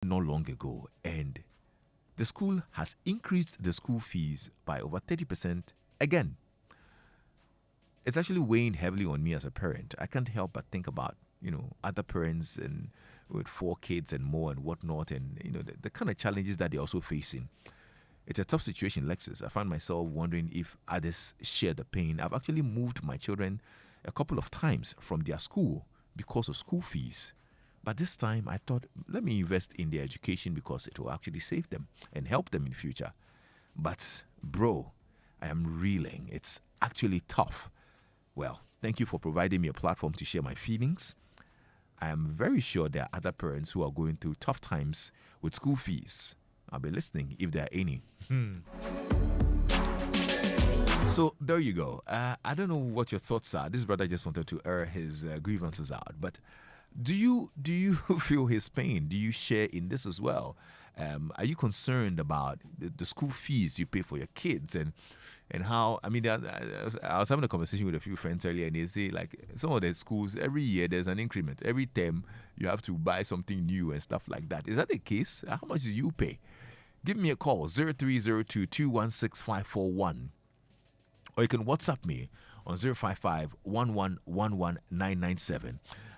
not long ago, and the school has increased the school fees by over 30% again. It's actually weighing heavily on me as a parent. I can't help but think about, other parents and with 4 kids and more and whatnot, and, the kind of challenges that they're also facing. It's a tough situation, Lexis. I find myself wondering if others share the pain. I've actually moved my children a couple of times from their school because of school fees. But this time I thought, let me invest in their education because it will actually save them and help them in future. But, bro, I am reeling. It's actually tough. Well, thank you for providing me a platform to share my feelings. I am very sure there are other parents who are going through tough times with school fees. I'll be listening if there are any. So there you go. I don't know what your thoughts are. This brother just wanted to air his grievances out. But do you feel his pain? Do you share in this as well? Are you concerned about the school fees you pay for your kids and how? I mean, I was having a conversation with a few friends earlier, and they say like some of the schools every year there's an increment. Every term you have to buy something new and stuff like that. Is that the case? How much do you pay? Give me a call 0302-216-541. Or you can WhatsApp me on 055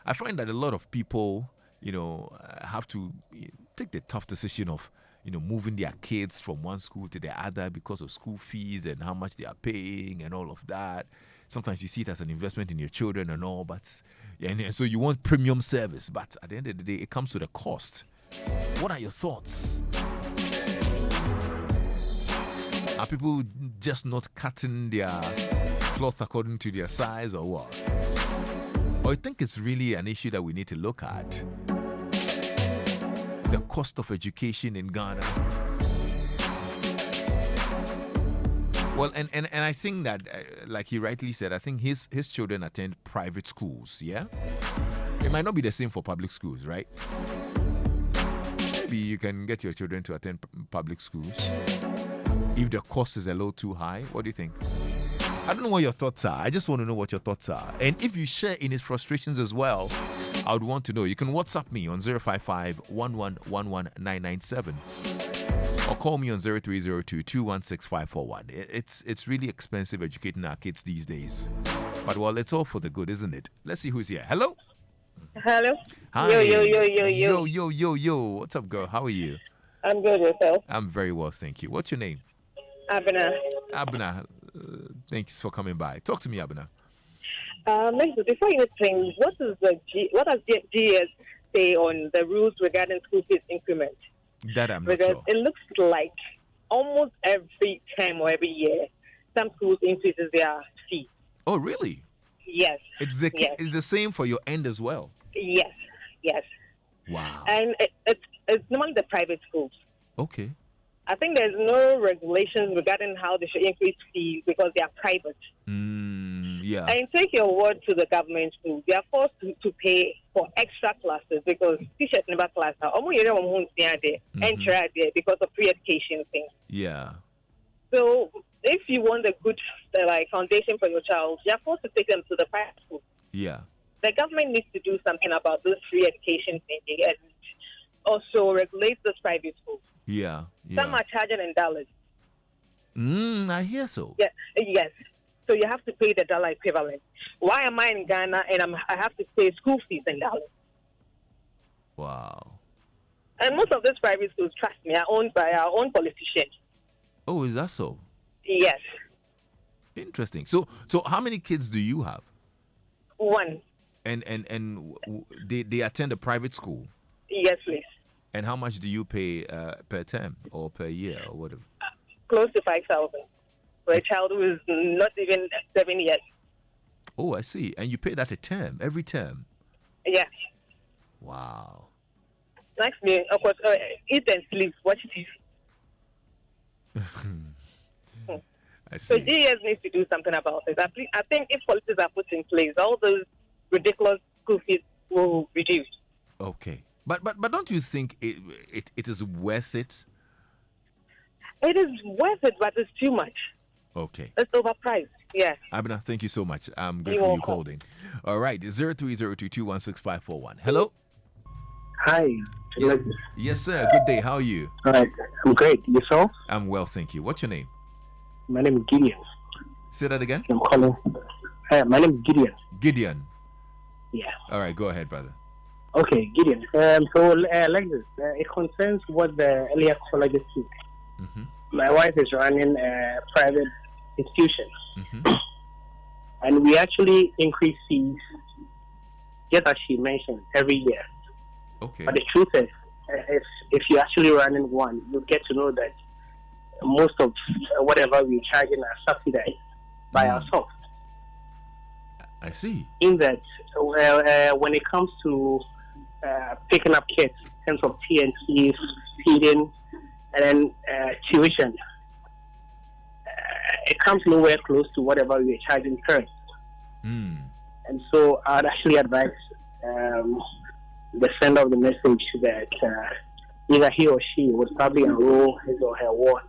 I find that a lot of people, have to take the tough decision of, moving their kids from one school to the other because of school fees and how much they are paying and all of that. Sometimes you see it as an investment in your children and all, but and so you want premium service, but at the end of the day, it comes with a cost. What are your thoughts? Are people just not cutting their cloth according to their size or what? Or you think it's really an issue that we need to look at? The cost of education in Ghana. Well, and I think that, like he rightly said, I think his children attend private schools, yeah? It might not be the same for public schools, right? Maybe you can get your children to attend public schools if the cost is a little too high. What do you think? I don't know what your thoughts are. I just want to know what your thoughts are. And if you share in his frustrations as well, I would want to know. You can WhatsApp me on 055 or call me on 0302-216-541. It's really expensive educating our kids these days. But, well, it's all for the good, isn't it? Let's see who's here. Hello? Hello? Hi. Yo. What's up, girl? How are you? I'm good, yourself? I'm very well, thank you. What's your name? Abena. Abena. Thanks for coming by. Talk to me, Abena. Lexis, before you think, what does GS say on the rules regarding school fees increment? That I'm not Because sure. it looks like almost every term or every year, some schools increases their fee. Oh, really? Yes. It's yes. the same for your end as well. Yes. Wow. And it's normally the private schools. Okay. I think there's no regulations regarding how they should increase fees because they are private. Yeah. And take your word to the government schools. They are forced to pay for extra classes because teachers never class now. And there because of pre-education things. Yeah. So if you want a good foundation for your child, you're forced to take them to the private school. Yeah. The government needs to do something about this free education thing and also regulate this private schools. Yeah. Some are charging in dollars. I hear so. Yeah, yes. So you have to pay the dollar equivalent. Why am I in Ghana and I have to pay school fees in dollars? Wow. And most of these private schools, trust me, are owned by our own politicians. Oh, is that so? Yes. Interesting. So how many kids do you have? One. And they attend a private school? Yes, please. And how much do you pay per term or per year or whatever? Close to 5,000 for a child who is not even 7 years. Oh, I see. And you pay that a term, every term? Yes. Wow. Next me, of course, eat and sleep, watch TV. I see. So GES needs to do something about it. I think if policies are put in place, all those ridiculous school fees will reduce. Okay. But don't you think it is worth it? It is worth it, but it's too much. Okay. It's overpriced. Yeah. Abena, thank you so much. I'm grateful you called in. All right. 0302216541. Hello? Hi. Yes, yes, sir. Good day. How are you? All right, I'm great. Yourself? I'm well, thank you. What's your name? My name is Gideon. Say that again. I'm calling. My name is Gideon. Gideon. Yeah. All right, go ahead, brother. Okay, Gideon. Like this, it concerns what the earlier caller just said. Mm-hmm. My wife is running a private institution, Mm-hmm. and we actually increase fees, just as she mentioned, every year. Okay. But the truth is, if you're actually running one, you get to know that most of whatever we're charging are subsidized by ourselves. I see. In that, when it comes to picking up kids in terms of TNT, feeding, and then tuition, it comes nowhere close to whatever we're charging parents. And so I'd actually advise the sender of the message that either he or she would probably enroll his or her ward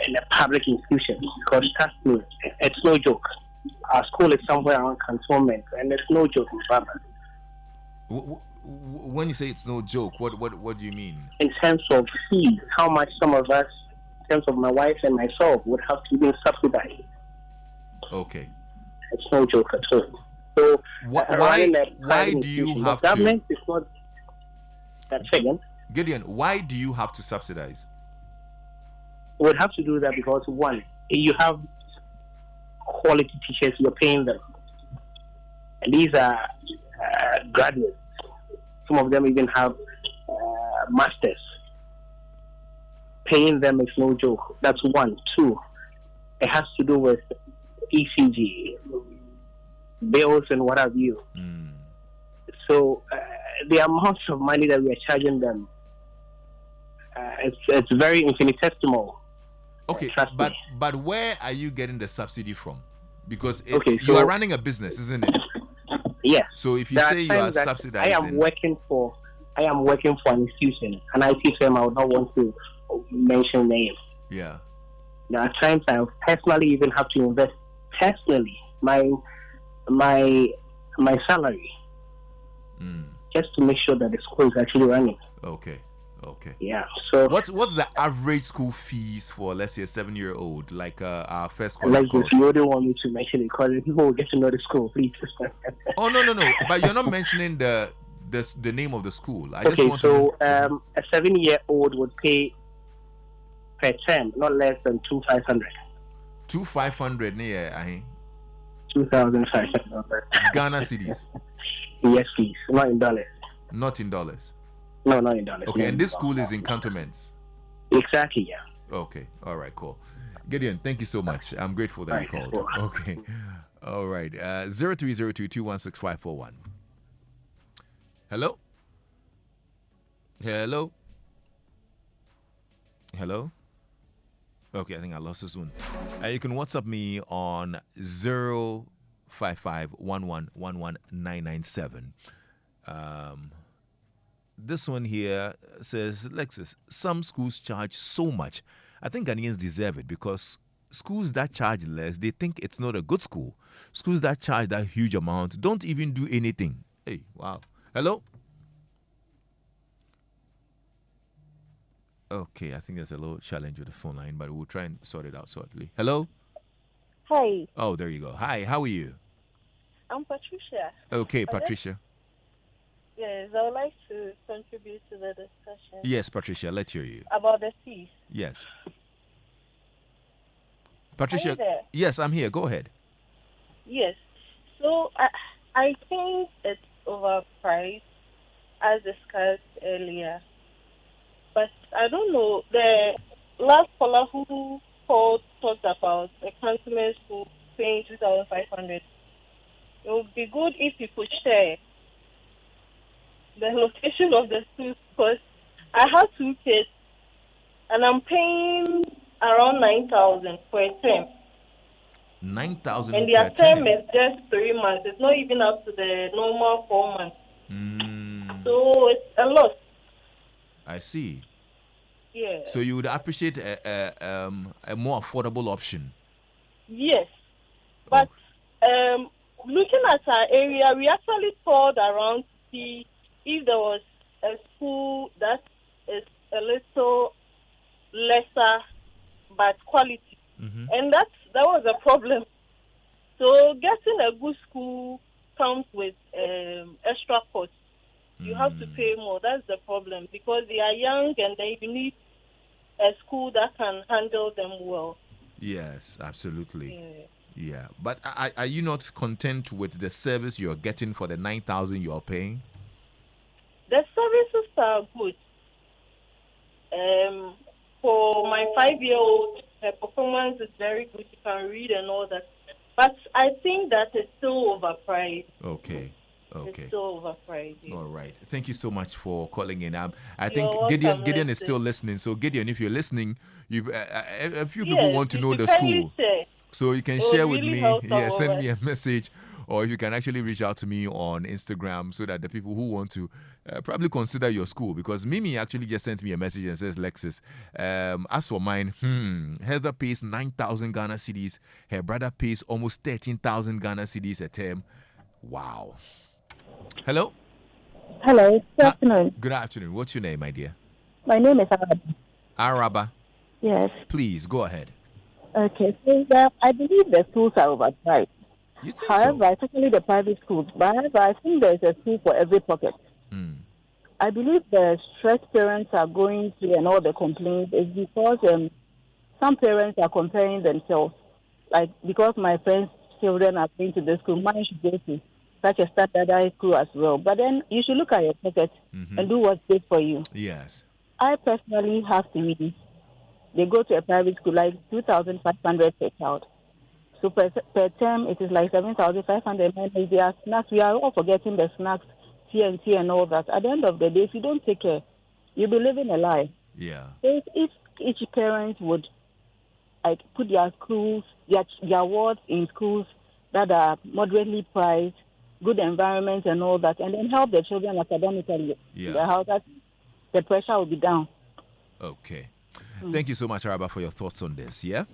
in a public institution, because trust me, it's no joke. Our school is somewhere around cantonment, and it's no joke, brother. When you say it's no joke, what do you mean? In terms of fees, how much some of us, in terms of my wife and myself, would have to be subsidized. Okay. It's no joke at all. So why do you have to? Government is not that second. Gideon, why do you have to subsidize? We would have to do that because, one, you have quality teachers, you're paying them. And these are graduates. Some of them even have masters. Paying them is no joke. That's one. Two, it has to do with ECG, bills, and what have you. So the amounts of money that we are charging them, it's very infinitesimal. Okay, but where are you getting the subsidy from? Because you so are running a business, isn't it? Yes. So if you say you are subsidizing, I am working for an institution, an IT firm. I would not want to mention names. Yeah. There are times I personally even have to invest personally my salary just to make sure that the school is actually running. Okay. Yeah. So what's the average school fees for, let's say, a 7-year-old, like our first caller? Like if you wouldn't want me to mention it, because people will get to know the school, please. Oh no! But you're not mentioning the name of the school. I just want to. A 7-year-old would pay per term not less than 2,500. 2,500, yeah. 2,500 Ghana cedis. Yes, please. Not in dollars. Not in dollars. No, not in dollars. Okay, and this school is in cantonments. Exactly, yeah. Okay, all right, cool. Gideon, thank you so much. I'm grateful that you called. Cool. Okay, all right. 0302216541. Hello. Okay, I think I lost this one. You can WhatsApp me on 05511119997. This one here says, Lexis, some schools charge so much. I think Ghanaians deserve it, because schools that charge less, they think it's not a good school. Schools that charge that huge amount don't even do anything. Hey, wow. Hello? Okay, I think there's a little challenge with the phone line, but we'll try and sort it out shortly. Hello? Hi. Oh, there you go. Hi, how are you? I'm Patricia. Okay, Patricia. Yes, I would like to contribute to the discussion. Yes, Patricia, let's hear you. About the fees. Yes. Patricia. Are you there? Yes, I'm here. Go ahead. Yes. So I think it's overpriced, as discussed earlier. But I don't know. The last caller who called talked about a consumer school paying 2,500. It would be good if you could share the location of the school, because I have 2 kids and I'm paying around 9,000 for a term. 9,000 and their term is just 3 months. It's not even up to the normal 4 months. So it's a lot. I see. Yeah. So you would appreciate a more affordable option. Yes. But looking at our area, we actually called around to see if there was a school that is a little lesser but quality, and that was a problem. So getting a good school comes with extra cost. You have to pay more. That's the problem because they are young and they need a school that can handle them well. Yes, absolutely. Yeah. Yeah, but are you not content with the service you're getting for the 9,000 you're paying? The services are good. For my 5-year-old, her performance is very good. She can read and all that. But I think that it's still overpriced. Okay. It's still overpriced. Yeah. All right. Thank you so much for calling in. I think You're welcome, Gideon is Lexis. still listening. So Gideon, if you're listening, you a few people Yes, want to you know should the kindly school. share. So you can It share would with really me. help some Yeah, of send us. me a message, or you can actually reach out to me on Instagram so that the people who want to probably consider your school, because Mimi actually just sent me a message and says, Lexis, as for mine, Heather pays 9,000 Ghana cedis. Her brother pays almost 13,000 Ghana cedis a term. Wow. Hello? Hello, good afternoon. Good afternoon. What's your name, my dear? My name is Araba. Araba. Yes. Please, go ahead. Okay, so I believe the schools are overpriced. You think However, so? especially the private schools. But however, I think there's a school for every pocket. I believe the stress parents are going through and all the complaints is because some parents are comparing themselves. Like, because my friends' children are going to the school, mine should go to such a standardized school as well. But then you should look at your pocket and do what's good for you. Yes. I personally have to read. They go to a private school, like 2,500 per child. So per term, it is like 7,500. Minus their snacks. We are all forgetting the snacks, TNT and all that. At the end of the day, if you don't take care, you'll be living a lie. Yeah. So if each parent would like put their schools, their wards in schools that are moderately priced, good environments and all that, and then help the children academically, the pressure will be down. Okay. Thank you so much, Araba, for your thoughts on this. Yeah?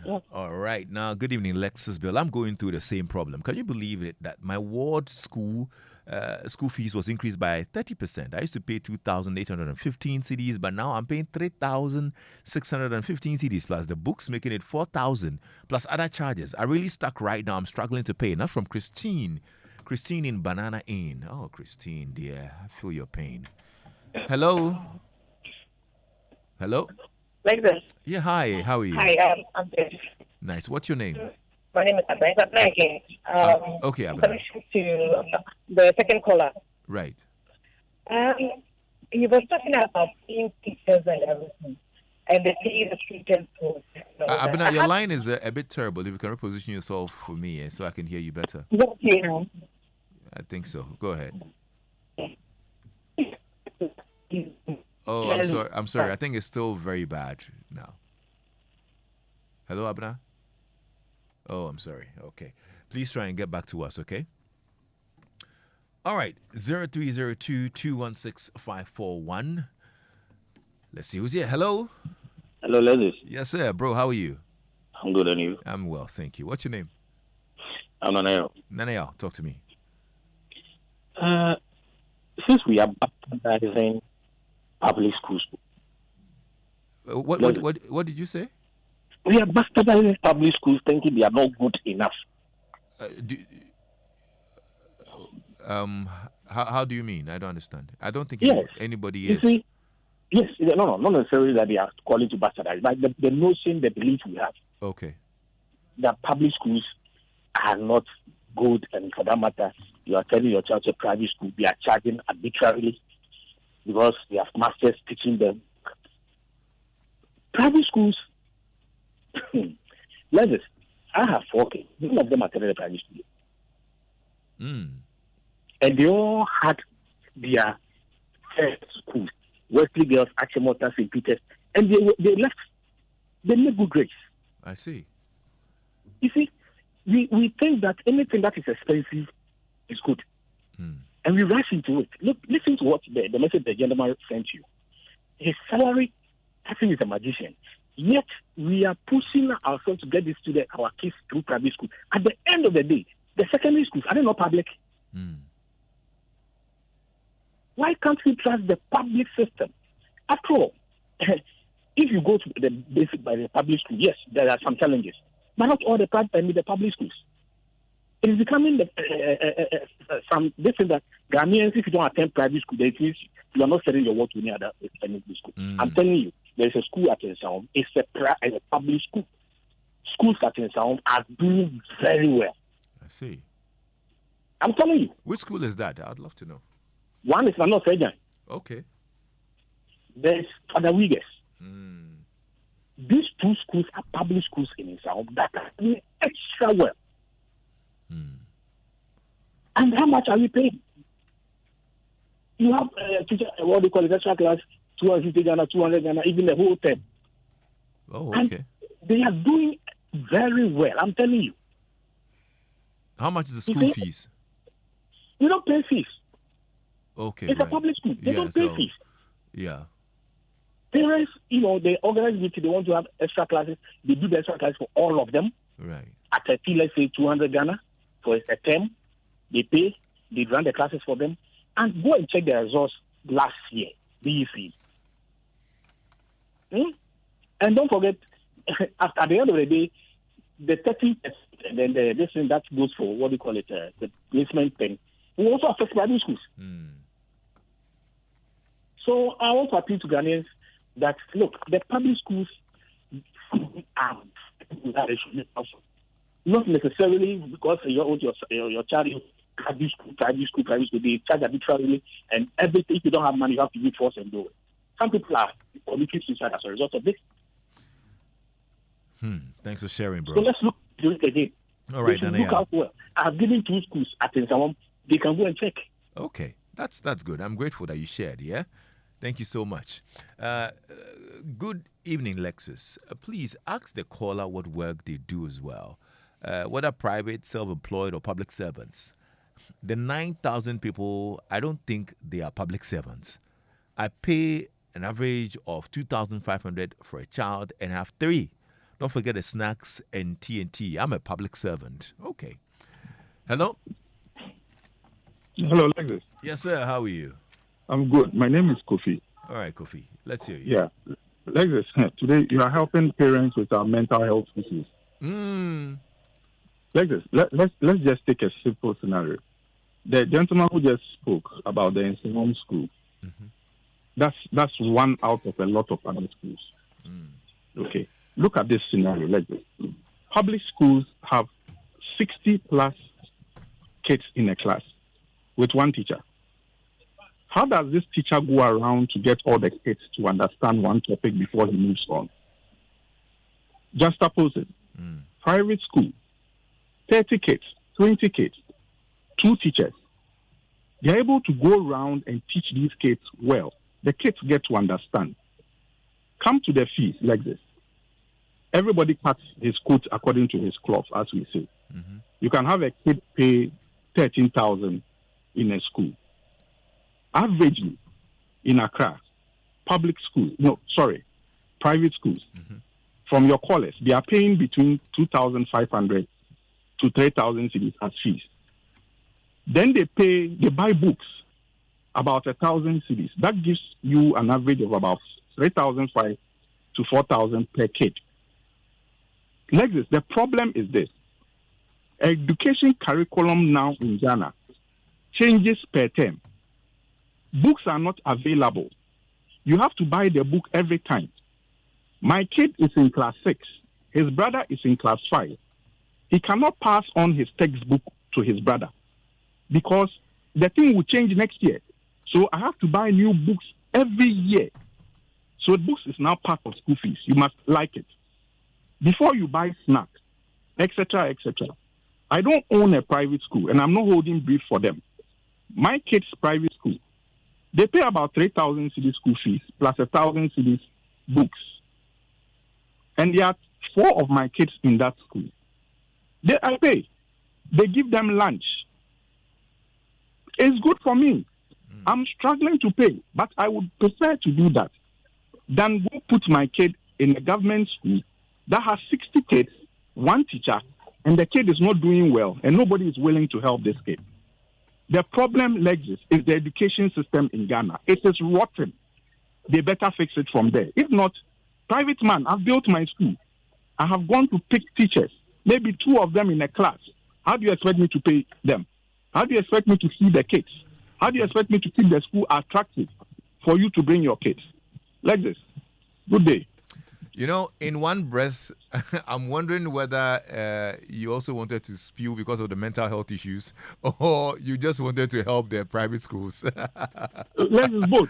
Yes. All right. Now, good evening, Lexis Bill. I'm going through the same problem. Can you believe it that my ward school fees was increased by 30%? I used to pay 2,815 CDs, but now I'm paying 3,615 CDs plus the books, making it 4,000 plus other charges. I really stuck right now. I'm struggling to pay. That's from Christine. Christine in Banana Inn. Oh, Christine, dear, I feel your pain. Hello. Hello. Lexis. Yeah, hi. How are you? Hi, I'm good. Nice. What's your name? My name is Abna. It's Abna again. Okay, Abna. Connection to the second caller. Right. He was talking about paying teachers and everything, and the pay the students for. Abna, your line is a bit terrible. If you can reposition yourself for me so I can hear you better. Okay, now. I think so. Go ahead. Oh, I'm sorry. I think it's still very bad now. Hello, Abna? Oh, I'm sorry. Okay. Please try and get back to us, okay? All right. 0302-216-541. Let's see who's here. Hello? Hello, Lexis. Yes, sir. Bro, how are you? I'm good, and you? I'm well, thank you. What's your name? I'm Naneo. Naneo, talk to me. Since we are baptizing public schools, What did you say? we are bastardizing public schools, thinking they are not good enough. How do you mean? I don't understand. I don't think anybody is. See, yes, no, not necessarily that they are calling to bastardize, but the notion, the belief we have. Okay. That public schools are not good, and for that matter, you are telling your child to a private school, they are charging arbitrarily because they have masters teaching them. Private schools, Lexis, I have 4 kids. None of them attended a private school. And they all had their first schools. Wesley Girls, Achimota, St. Peter's, and they left. They made good grades. I see. You see, we think that anything that is expensive is good. And we rush into it. Look, listen to what the message the gentleman sent you. His salary, I think, is a magician. Yet, we are pushing ourselves to get our kids through private school. At the end of the day, the secondary schools, are they not public? Why can't we trust the public system? After all, if you go to the basic by the public school, yes, there are some challenges, but not all the public schools. It is becoming some different that Ghanaians, if you don't attend private school, they think you are not selling your work to any other public school. I'm telling you, there is a school at Sound. It's a public school. Schools at Sound are doing very well. I see. I'm telling you. Which school is that? I'd love to know. One is Mano Sejan. Okay. There's Father Wiggers. These two schools are public schools in Sound that are doing extra well. And how much are we paying? You have teacher, what do you call it, extra class, 250 Ghana, 200 Ghana, even the whole term. Oh, okay. And they are doing very well, I'm telling you. How much is the school fees? We don't pay fees. Okay, it's a public school. They don't pay fees. Yeah. Parents, they organize meeting, they want to have extra classes. They do the extra classes for all of them. Right. At a fee, let's say 200 Ghana for a term. They pay, they run the classes for them. And go and check the results last year, BEC. And don't forget, at the end of the day, the 30%, and then this thing that goes for, what do you call it, the placement thing, will also affect private schools. So I want to appeal to Ghanaians that, look, the public schools are not necessarily because your child is private school, they charge arbitrarily, and everything. If you don't have money, you have to be forced and do it. Some people are committing suicide as a result of this. Thanks for sharing, bro. So let's look at it again. All right, then. Look out well. I've given 2 schools at Insawam. They can go and check. Okay, that's good. I'm grateful that you shared. Yeah, thank you so much. Good evening, Lexis. Please ask the caller what work they do as well, whether private, self-employed, or public servants. The 9,000 people, I don't think they are public servants. I pay an average of 2,500 for a child and have 3. Don't forget the snacks and T&T. I'm a public servant. Okay. Hello? Hello, Lexis. Yes, sir. How are you? I'm good. My name is Kofi. All right, Kofi. Let's hear you. Yeah. Lexis, today you are helping parents with our mental health issues. Lexis, let's just take a simple scenario. The gentleman who just spoke about the Insawam school, that's one out of a lot of other schools. Okay. Look at this scenario like this. Public schools have 60 plus kids in a class with one teacher. How does this teacher go around to get all the kids to understand one topic before he moves on? Just suppose it. Private school, 30 kids, 20 kids, 2 teachers. They're able to go around and teach these kids well. The kids get to understand. Come to the fees like this. Everybody cuts his coat according to his cloth, as we say. You can have a kid pay 13,000 in a school. Averagely, in Accra, private schools, from your college, they are paying between 2,500 to 3,000 cedis as fees. Then they buy books, about 1,000 cedis. That gives you an average of about 3,500 to 4,000 per kid. Lexis, the problem is this. Education curriculum now in Ghana changes per term. Books are not available. You have to buy the book every time. My kid is in class 6. His brother is in class 5. He cannot pass on his textbook to his brother because the thing will change next year. So I have to buy new books every year. So books is now part of school fees. You must like it. Before you buy snacks, etc., etc. I don't own a private school, and I'm not holding brief for them. My kids' private school, they pay about 3,000 cedis school fees plus 1,000 cedis books. And there are 4 of my kids in that school. I pay. They give them lunch. It's good for me. I'm struggling to pay, but I would prefer to do that than go put my kid in a government school that has 60 kids, 1 teacher, and the kid is not doing well, and nobody is willing to help this kid. The problem, Lexis, is the education system in Ghana. It is rotten. They better fix it from there. If not, private man, I've built my school. I have gone to pick teachers, maybe 2 of them in a class. How do you expect me to pay them? How do you expect me to feed the kids? How do you expect me to keep the school attractive for you to bring your kids? Lexis, good day. You know, in one breath, I'm wondering whether you also wanted to spew because of the mental health issues, or you just wanted to help the private schools. Lexis, both.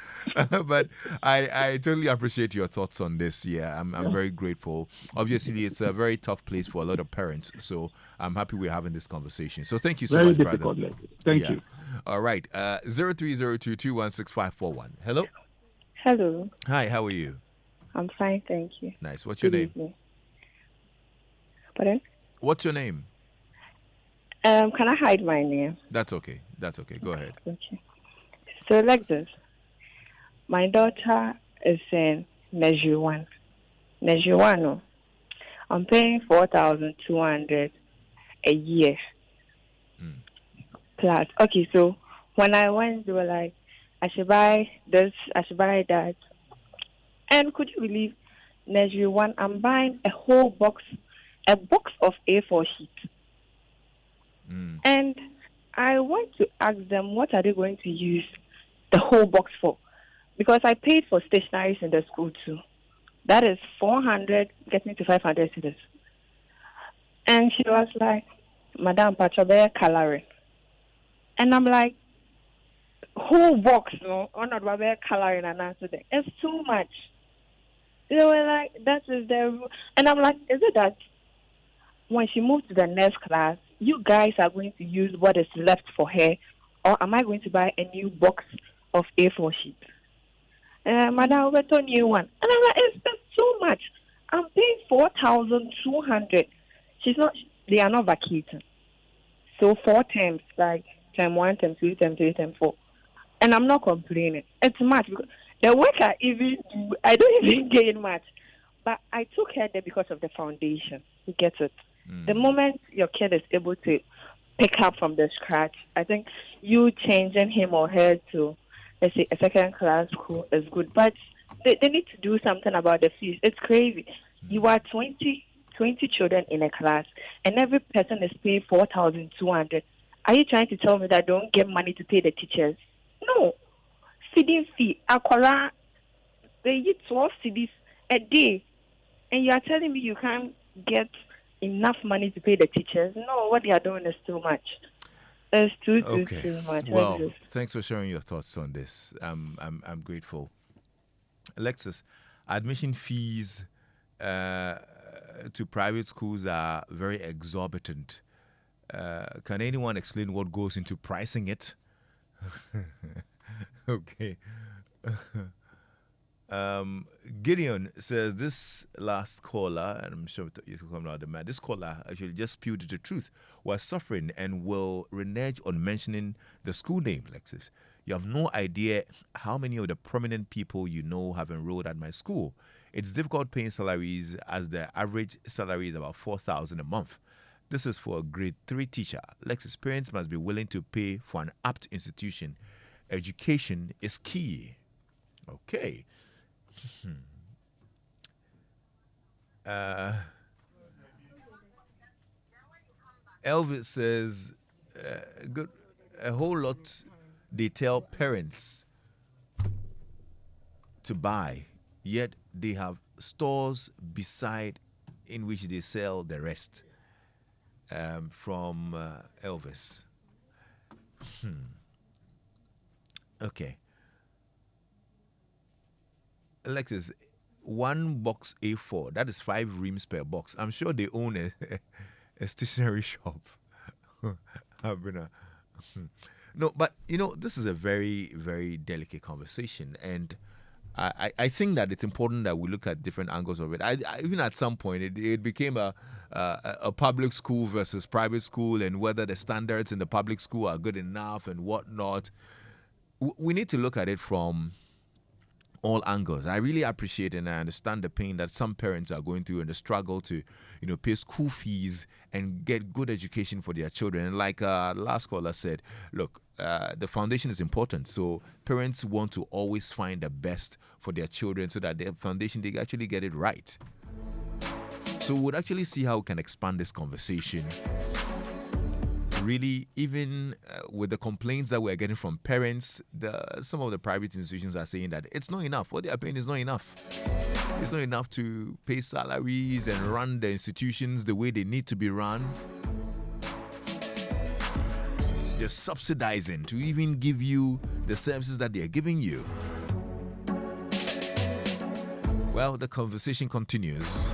But I totally appreciate your thoughts on this. Yeah, I'm very grateful. Obviously, it's a very tough place for a lot of parents, so I'm happy we're having this conversation. So thank you so much, difficult, brother. Lexis. Thank you. All right, 0302216541. Hello. Hello. Hi, how are you? I'm fine, thank you. Nice. What's your name? Evening. Pardon? What's your name? Can I hide my name? That's okay. That's okay. Go ahead. Okay. So like this, my daughter is in Measure 1. Measure 1, no. I'm paying 4,200 a year. Plus. Okay, so when I went, they were like, I should buy this, I should buy that. And could you believe, Measure 1, I'm buying a box of A4 sheets. And I want to ask them, what are they going to use the whole box for? Because I paid for stationeries in the school too. That is 400, getting to 500 cedis. And she was like, Madam Patrabe coloring. And I'm like, whole box, no, on not coloring and answer them. It's too much. They were like, that is the rule. And I'm like, is it that when she moves to the next class, you guys are going to use what is left for her, or am I going to buy a new box of A4 sheets? Madam, we a new one. And I'm like, it's too much. I'm paying 4,200. They are not vacating. So 4 terms, like term 1, term 2, term 3, term 4. And I'm not complaining. It's much because the work I don't even gain much. But I took her there because of the foundation. You get it? The moment your kid is able to pick up from the scratch, I think you changing him or her to, let's say, a second class school is good. But they need to do something about the fees. It's crazy. You are 20 children in a class, and every person is paying 4,200. Are you trying to tell me that I don't get money to pay the teachers? No. Feeding fee, Akora, they eat 12 cedis a day, and you are telling me you can't get enough money to pay the teachers? No, what they are doing is too much. It's too much. Well, thanks for sharing your thoughts on this. I'm grateful. Alexis, admission fees to private schools are very exorbitant. Can anyone explain what goes into pricing it? Okay. Gideon says this last caller, and I'm sure you can come out the man. This caller actually just spewed the truth. We're suffering and will renege on mentioning the school name, Lexis. You have no idea how many of the prominent people you know have enrolled at my school. It's difficult paying salaries as the average salary is about 4,000 a month. This is for a grade 3 teacher. Lexis, parents must be willing to pay for an apt institution. Education is key. Okay. Elvis says, good, a whole lot they tell parents to buy, yet they have stores beside in which they sell the rest. From Elvis. Okay. Alexis, 1 box A4, that is 5 reams per box. I'm sure they own a stationery shop. No, but this is a very, very delicate conversation, and I think that it's important that we look at different angles of it. Even at some point, it became a public school versus private school, and whether the standards in the public school are good enough and whatnot. We need to look at it from all angles. I really appreciate and I understand the pain that some parents are going through and the struggle to, pay school fees and get good education for their children. And like last caller said, look, the foundation is important. So parents want to always find the best for their children so that their foundation, they actually get it right. So we'll actually see how we can expand this conversation. Really, even with the complaints that we're getting from parents, some of the private institutions are saying that it's not enough. What they are paying is not enough. It's not enough to pay salaries and run the institutions the way they need to be run. They're subsidizing to even give you the services that they're giving you. Well, the conversation continues.